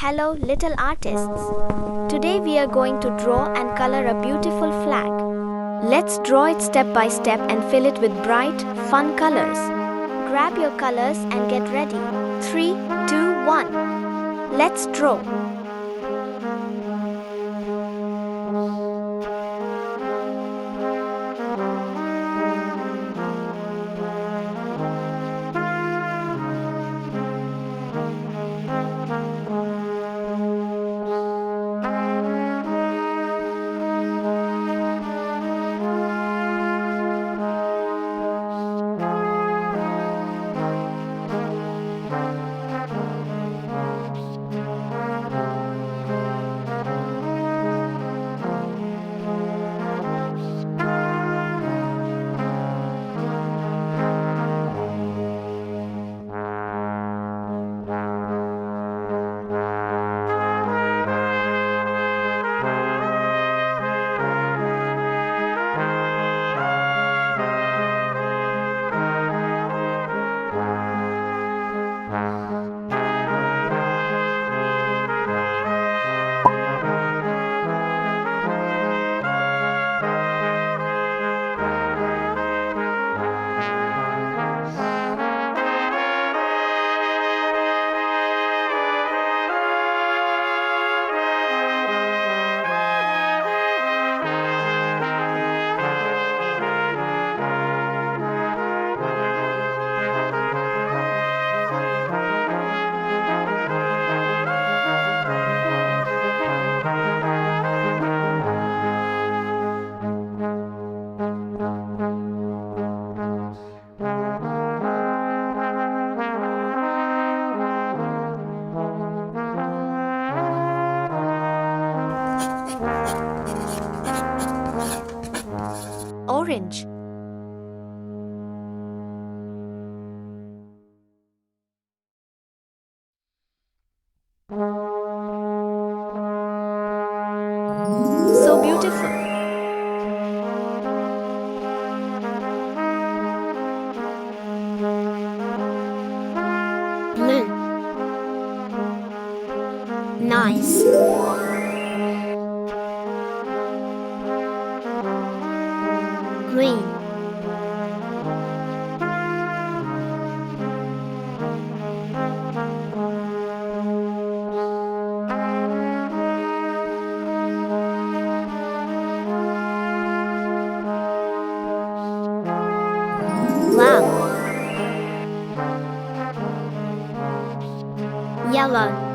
Hello, little artists. Today we are going to draw and color a beautiful flag. Let's draw it step by step and fill it with bright, fun colors. Grab your colors and get ready. 3, 2, 1. Let's draw. Orange. So beautiful. Blue. Nice. Green. Wow. Yellow.